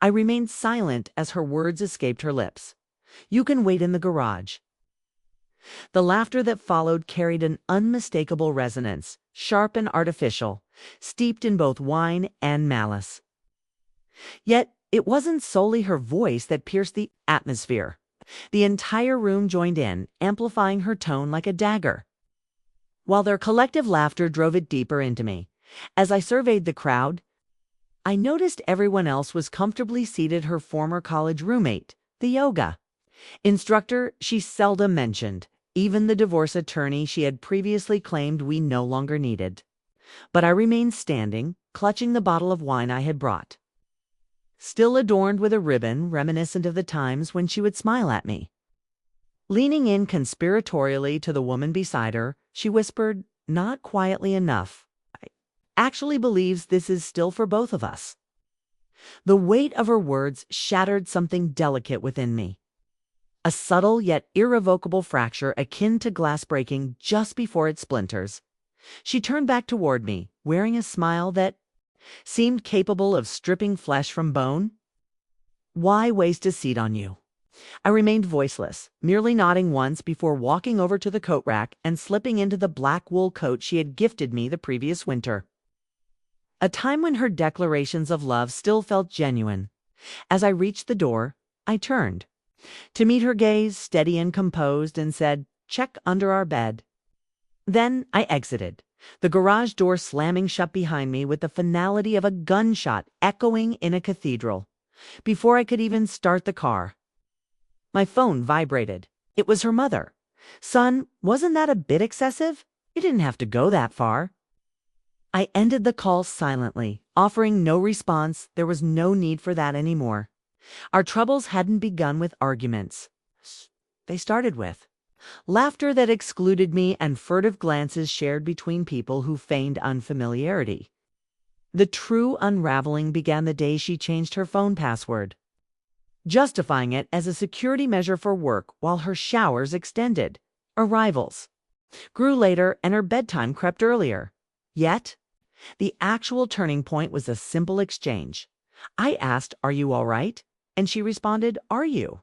I remained silent as her words escaped her lips. "You can wait in the garage." The laughter that followed carried an unmistakable resonance, sharp and artificial, steeped in both wine and malice. Yet it wasn't solely her voice that pierced the atmosphere. The entire room joined in, amplifying her tone like a dagger, while their collective laughter drove it deeper into me. As I surveyed the crowd, I noticed everyone else was comfortably seated. Her former college roommate, the yoga instructor she seldom mentioned, even the divorce attorney she had previously claimed we no longer needed. But I remained standing, clutching the bottle of wine I had brought, still adorned with a ribbon reminiscent of the times when she would smile at me. Leaning in conspiratorially to the woman beside her, she whispered, not quietly enough, "I actually believes this is still for both of us." The weight of her words shattered something delicate within me. A subtle yet irrevocable fracture akin to glass breaking just before it splinters. She turned back toward me, wearing a smile that seemed capable of stripping flesh from bone. "Why waste a seat on you?" I remained voiceless, merely nodding once before walking over to the coat rack and slipping into the black wool coat she had gifted me the previous winter. A time when her declarations of love still felt genuine. As I reached the door, I turned to meet her gaze, steady and composed, and said, "Check under our bed." Then I exited, the garage door slamming shut behind me with the finality of a gunshot echoing in a cathedral. Before I could even start the car, my phone vibrated. It was her mother. "Son, wasn't that a bit excessive? You didn't have to go that far." I ended the call silently, offering no response. There was no need for that anymore. Our troubles hadn't begun with arguments. They started with laughter that excluded me and furtive glances shared between people who feigned unfamiliarity. The true unraveling began the day she changed her phone password, justifying it as a security measure for work while her showers extended. Arrivals grew later and her bedtime crept earlier. Yet, the actual turning point was a simple exchange. I asked, "Are you all right?" And she responded, "Are you?"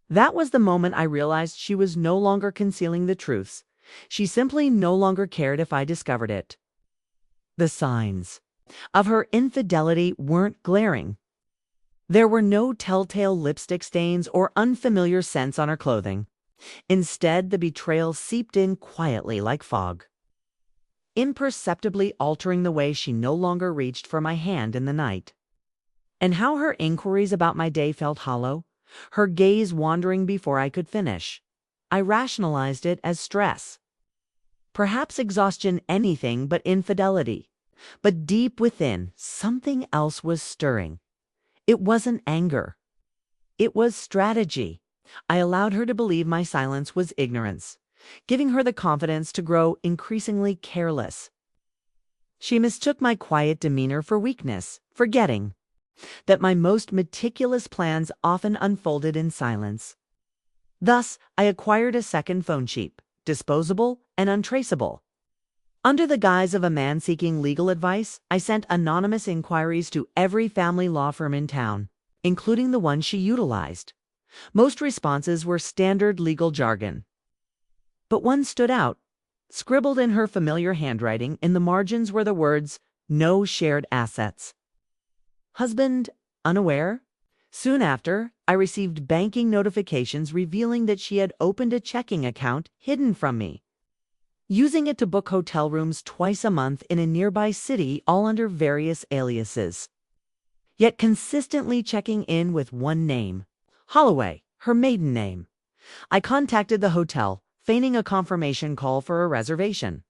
That was the moment I realized she was no longer concealing the truths. She simply no longer cared if I discovered it. The signs of her infidelity weren't glaring. There were no telltale lipstick stains or unfamiliar scents on her clothing. Instead, the betrayal seeped in quietly like fog, imperceptibly altering the way she no longer reached for my hand in the night. And how her inquiries about my day felt hollow, her gaze wandering before I could finish. I rationalized it as stress. Perhaps exhaustion, anything but infidelity. But deep within, something else was stirring. It wasn't anger. It was strategy. I allowed her to believe my silence was ignorance, giving her the confidence to grow increasingly careless. She mistook my quiet demeanor for weakness, forgetting that my most meticulous plans often unfolded in silence. Thus, I acquired a second phone, cheap, disposable, and untraceable. Under the guise of a man seeking legal advice, I sent anonymous inquiries to every family law firm in town, including the one she utilized. Most responses were standard legal jargon. But one stood out. Scribbled in her familiar handwriting, in the margins were the words, "No shared assets." Husband unaware? Soon after, I received banking notifications revealing that she had opened a checking account hidden from me, using it to book hotel rooms twice a month in a nearby city, all under various aliases, yet consistently checking in with one name, Holloway, her maiden name. I contacted the hotel, feigning a confirmation call for a reservation.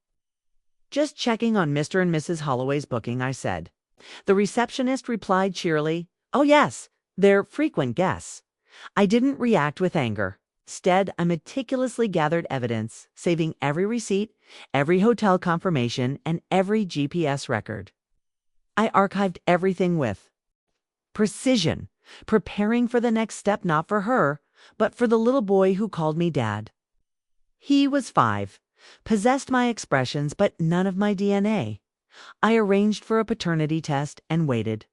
"Just checking on Mr. and Mrs. Holloway's booking," I said. The receptionist replied cheerily, "Oh yes, they're frequent guests." I didn't react with anger. Instead, I meticulously gathered evidence, saving every receipt, every hotel confirmation, and every GPS record. I archived everything with precision, preparing for the next step, not for her, but for the little boy who called me Dad. He was 5, possessed my expressions, but none of my DNA. I arranged for a paternity test and waited.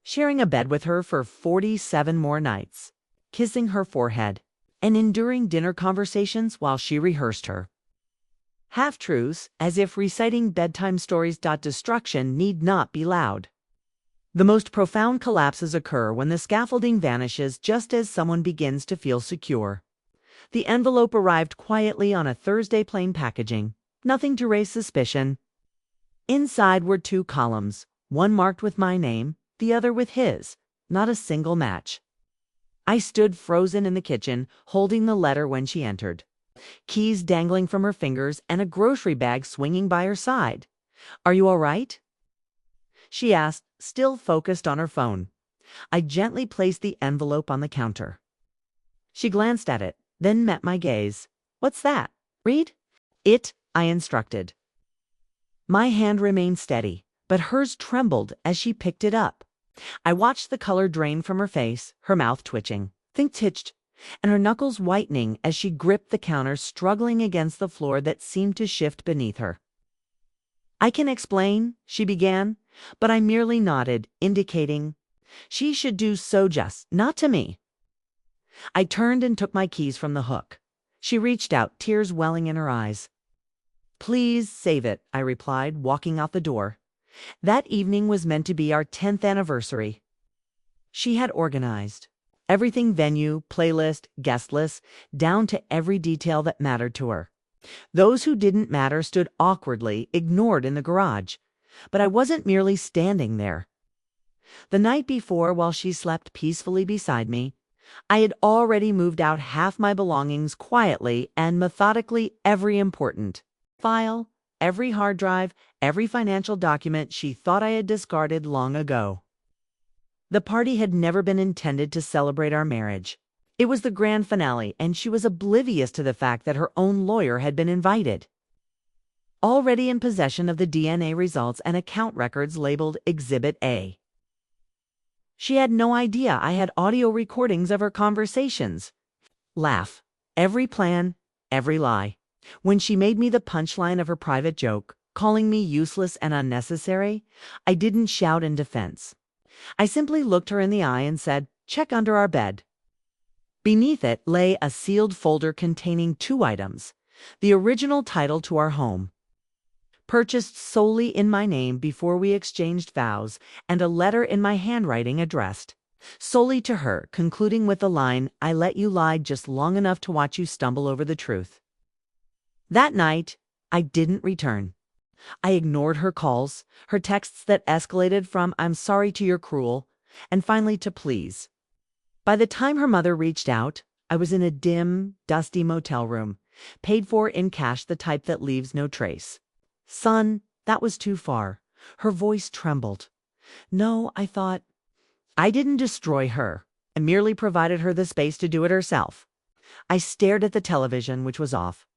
sharing a bed with her for 47 more nights, kissing her forehead, and enduring dinner conversations while she rehearsed her half-truths, as if reciting bedtime stories. Destruction need not be loud. The most profound collapses occur when the scaffolding vanishes just as someone begins to feel secure. The envelope arrived quietly on a Thursday, plain packaging, nothing to raise suspicion. Inside were 2 columns, one marked with my name, the other with his, not a single match. I stood frozen in the kitchen, holding the letter when she entered, keys dangling from her fingers and a grocery bag swinging by her side. "Are you all right?" she asked, still focused on her phone. I gently placed the envelope on the counter. She glanced at it, then met my gaze. "What's that? Read?" "It," I instructed. My hand remained steady, but hers trembled as she picked it up. I watched the color drain from her face, her mouth twitching, twitched, and her knuckles whitening as she gripped the counter, struggling against the floor that seemed to shift beneath her. "I can explain," she began, but I merely nodded, indicating she should do so, just not to me. I turned and took my keys from the hook. She reached out, tears welling in her eyes. "Please save it," I replied, walking out the door. That evening was meant to be our 10th anniversary. She had organized everything: venue, playlist, guest list, down to every detail that mattered to her. Those who didn't matter stood awkwardly, ignored in the garage. But I wasn't merely standing there. The night before, while she slept peacefully beside me, I had already moved out half my belongings quietly and methodically, every important file, every hard drive, every financial document she thought I had discarded long ago. The party had never been intended to celebrate our marriage. It was the grand finale, and she was oblivious to the fact that her own lawyer had been invited, already in possession of the DNA results and account records labeled Exhibit A. She had no idea I had audio recordings of her conversations. Laugh. Every plan, every lie. When she made me the punchline of her private joke, calling me useless and unnecessary, I didn't shout in defense. I simply looked her in the eye and said, "Check under our bed." Beneath it lay a sealed folder containing 2 items: the original title to our home, purchased solely in my name before we exchanged vows, and a letter in my handwriting addressed solely to her, concluding with the line, "I let you lie just long enough to watch you stumble over the truth." That night, I didn't return. I ignored her calls, her texts that escalated from "I'm sorry" to "You're cruel," and finally to "Please." By the time her mother reached out, I was in a dim, dusty motel room, paid for in cash, the type that leaves no trace. "Son, that was too far." Her voice trembled. "No," I thought. I didn't destroy her. I merely provided her the space to do it herself. I stared at the television, which was off,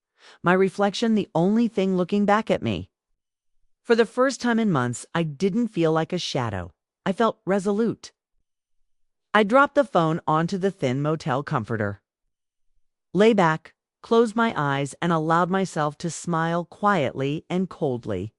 my reflection the only thing looking back at me. For the first time in months, I didn't feel like a shadow. I felt resolute. I dropped the phone onto the thin motel comforter, lay back, closed my eyes, and allowed myself to smile quietly and coldly.